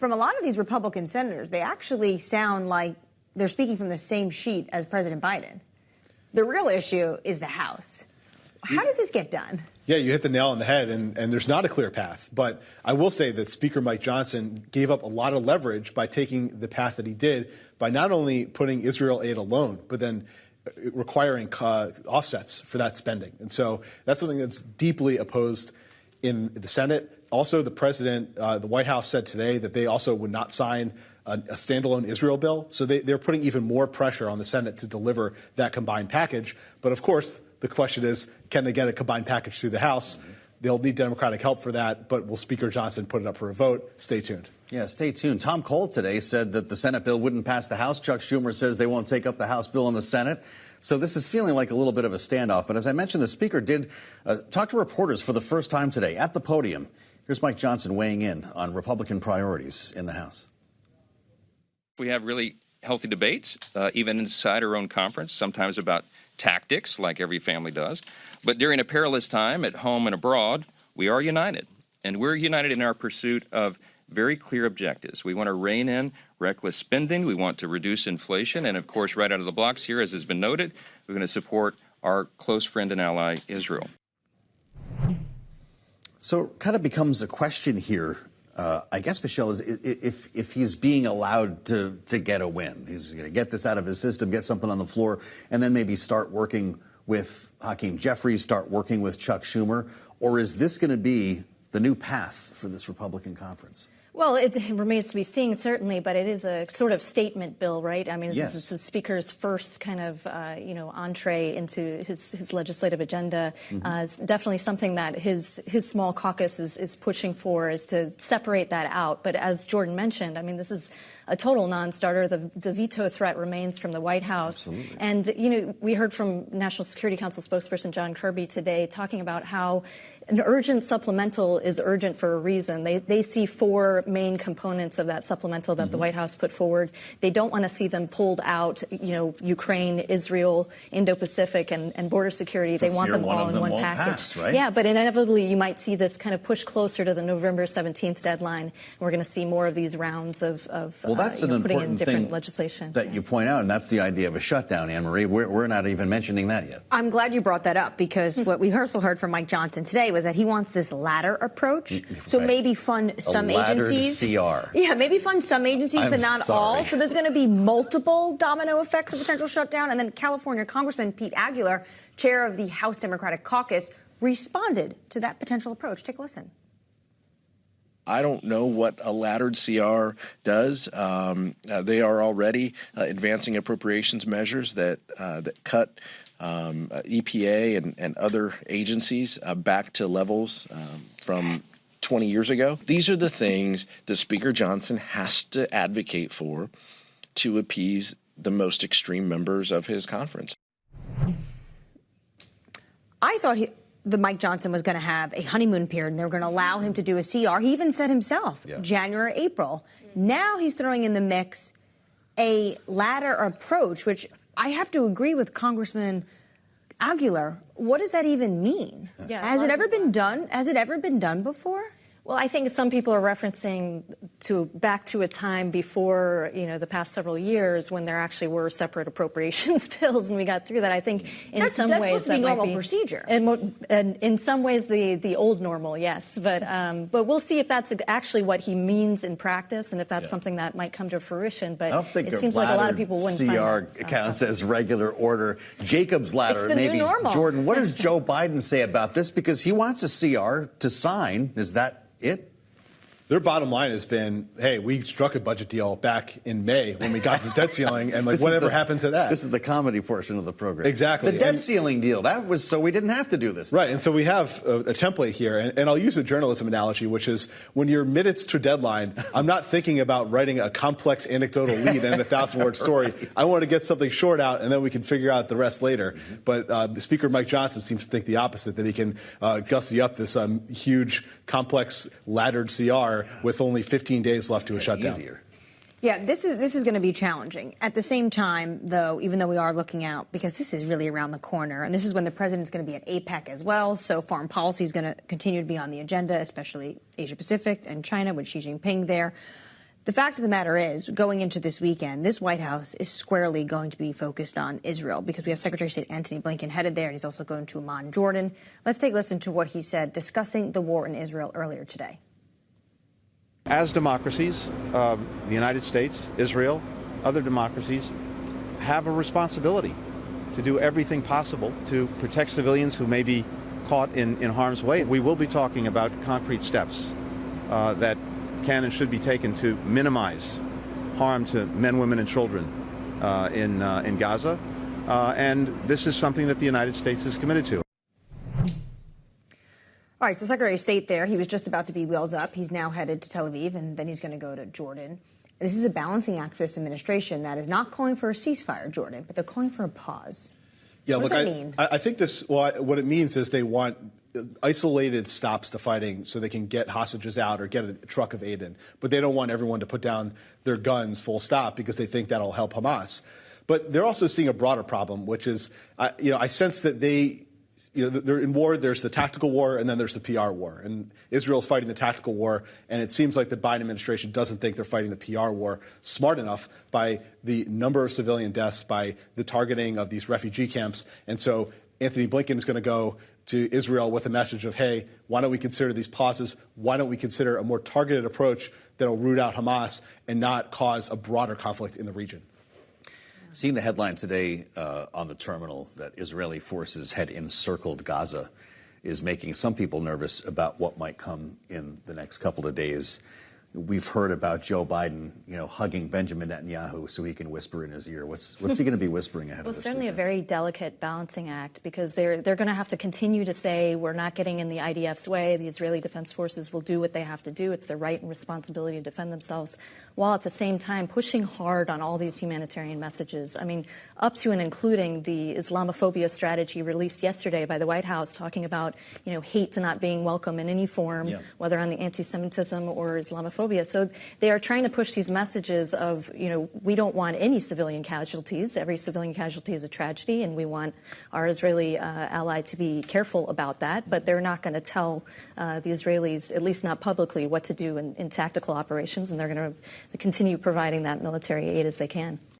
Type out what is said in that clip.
from a lot of these Republican senators, they actually sound like they're speaking from the same sheet as President Biden. The real issue is the House. How does this get done? Yeah, you hit the nail on the head, and there's not a clear path. But I will say that Speaker Mike Johnson gave up a lot of leverage by taking the path that he did, by not only putting Israel aid alone, but then requiring offsets for that spending. And so that's something that's deeply opposed in the Senate. Also, the president, the White House said today that they also would not sign a standalone Israel bill. So they're putting even more pressure on the Senate to deliver that combined package. But of course, the question is, can they get a combined package through the House? They'll need Democratic help for that. But will Speaker Johnson put it up for a vote? Stay tuned. Yeah, stay tuned. Tom Cole today said that the Senate bill wouldn't pass the House. Chuck Schumer says they won't take up the House bill in the Senate. So this is feeling like a little bit of a standoff. But as I mentioned, the Speaker did talk to reporters for the first time today at the podium. Here's Mike Johnson weighing in on Republican priorities in the House. We have really healthy debates, even inside our own conference, sometimes about tactics, like every family does. But during a perilous time at home and abroad, we are united. And we're united in our pursuit of very clear objectives. We want to rein in reckless spending. We want to reduce inflation. And, of course, right out of the blocks here, as has been noted, we're going to support our close friend and ally, Israel. So it kind of becomes a question here, I guess, Michelle, is if he's being allowed to get a win. He's going to get this out of his system, get something on the floor, and then maybe start working with Hakeem Jeffries, start working with Chuck Schumer. Or is this going to be the new path for this Republican conference? Well, it remains to be seen, certainly, but it is a sort of statement bill, right? I mean, yes. This is the Speaker's first kind of, entree into his legislative agenda. It's definitely something that his small caucus is pushing for, is to separate that out. But as Jordan mentioned, I mean, this is a total non-starter. The veto threat remains from the White House. Absolutely. And, we heard from National Security Council spokesperson John Kirby today talking about how an urgent supplemental is urgent for a reason. They see four main components of that supplemental that the White House put forward. They don't want to see them pulled out, Ukraine, Israel, Indo-Pacific, and border security. They want them all in one package. Pass, right? Yeah, but inevitably you might see this kind of push closer to the November 17th deadline. And we're going to see more of these rounds of well, that's an putting in important different thing legislation. that you point out, and that's the idea of a shutdown, Annmarie. We're not even mentioning that yet. I'm glad you brought that up, because what we also heard from Mike Johnson today was that he wants this ladder approach. So right. maybe fund some agencies. CR. Yeah, maybe fund some agencies, but not all. So there's going to be multiple domino effects of potential shutdown. And then California Congressman Pete Aguilar, chair of the House Democratic Caucus, responded to that potential approach. Take a listen. I don't know what a laddered CR does. They are already advancing appropriations measures that cut EPA and other agencies back to levels from 20 years ago. These are the things that Speaker Johnson has to advocate for to appease the most extreme members of his conference. I thought the Mike Johnson was going to have a honeymoon period and they were going to allow him to do a CR. He even said himself, January, April. Now he's throwing in the mix a ladder approach, which I have to agree with Congressman Aguilar. What does that even mean? Yeah, Has it ever been done? Has it ever been done before? Well, I think some people are referencing back to a time before, the past several years when there actually were separate appropriations bills, and we got through that. I think in some ways supposed to be normal procedure. And in some ways, the old normal, yes. But we'll see if that's actually what he means in practice, and if that's something that might come to fruition. But I don't think it seems like a lot of people wouldn't CR find that, counts as regular order. Jacob's ladder, It's the maybe. new normal. Jordan, what does Joe Biden say about this? Because he wants a CR to sign. Is that it? Their bottom line has been, hey, we struck a budget deal back in May when we got this debt ceiling, and whatever happened to that? This is the comedy portion of the program. Exactly. The debt ceiling deal, that was so we didn't have to do this. Right, and so we have a template here, and I'll use a journalism analogy, which is when you're minutes to deadline, I'm not thinking about writing a complex anecdotal lead and a 1,000-word story. Right. I want to get something short out, and then we can figure out the rest later. But Speaker Mike Johnson seems to think the opposite, that he can gussy up this huge, complex, laddered CR with only 15 days left to a shutdown. Easier. Yeah, this is going to be challenging. At the same time, though, even though we are looking out, because this is really around the corner, and this is when the president's going to be at APEC as well, so foreign policy is going to continue to be on the agenda, especially Asia-Pacific and China with Xi Jinping there. The fact of the matter is, going into this weekend, this White House is squarely going to be focused on Israel because we have Secretary of State Antony Blinken headed there, and he's also going to Amman, Jordan. Let's take a listen to what he said discussing the war in Israel earlier today. As democracies, the United States, Israel, other democracies have a responsibility to do everything possible to protect civilians who may be caught in harm's way. We will be talking about concrete steps that can and should be taken to minimize harm to men, women, and children in Gaza. And this is something that the United States is committed to. All right, so Secretary of State there, he was just about to be wheels up. He's now headed to Tel Aviv, and then he's going to go to Jordan. This is a balancing act for this administration that is not calling for a ceasefire, Jordan, but they're calling for a pause. Yeah, what look, does that mean? I think this, well, what it means is they want isolated stops to fighting so they can get hostages out or get a truck of aid in. But they don't want everyone to put down their guns full stop because they think that'll help Hamas. But they're also seeing a broader problem, which is, I sense that they're in war. There's the tactical war, and then there's the PR war. And Israel's fighting the tactical war, and it seems like the Biden administration doesn't think they're fighting the PR war smart enough by the number of civilian deaths, by the targeting of these refugee camps. And so Antony Blinken is going to go to Israel with a message of, hey, why don't we consider these pauses? Why don't we consider a more targeted approach that will root out Hamas and not cause a broader conflict in the region? Seeing the headline today on the terminal that Israeli forces had encircled Gaza is making some people nervous about what might come in the next couple of days. We've heard about Joe Biden, hugging Benjamin Netanyahu so he can whisper in his ear. What's he going to be whispering ahead of this? Well, certainly weekend? A very delicate balancing act because they're going to have to continue to say we're not getting in the IDF's way. The Israeli Defense Forces will do what they have to do. It's their right and responsibility to defend themselves, while at the same time pushing hard on all these humanitarian messages. I mean, up to and including the Islamophobia strategy released yesterday by the White House, talking about hate not being welcome in any form, whether on the anti-Semitism or Islamophobia. So they are trying to push these messages of, we don't want any civilian casualties. Every civilian casualty is a tragedy, and we want our Israeli ally to be careful about that. But they're not going to tell the Israelis, at least not publicly, what to do in tactical operations, and they're going to continue providing that military aid as they can.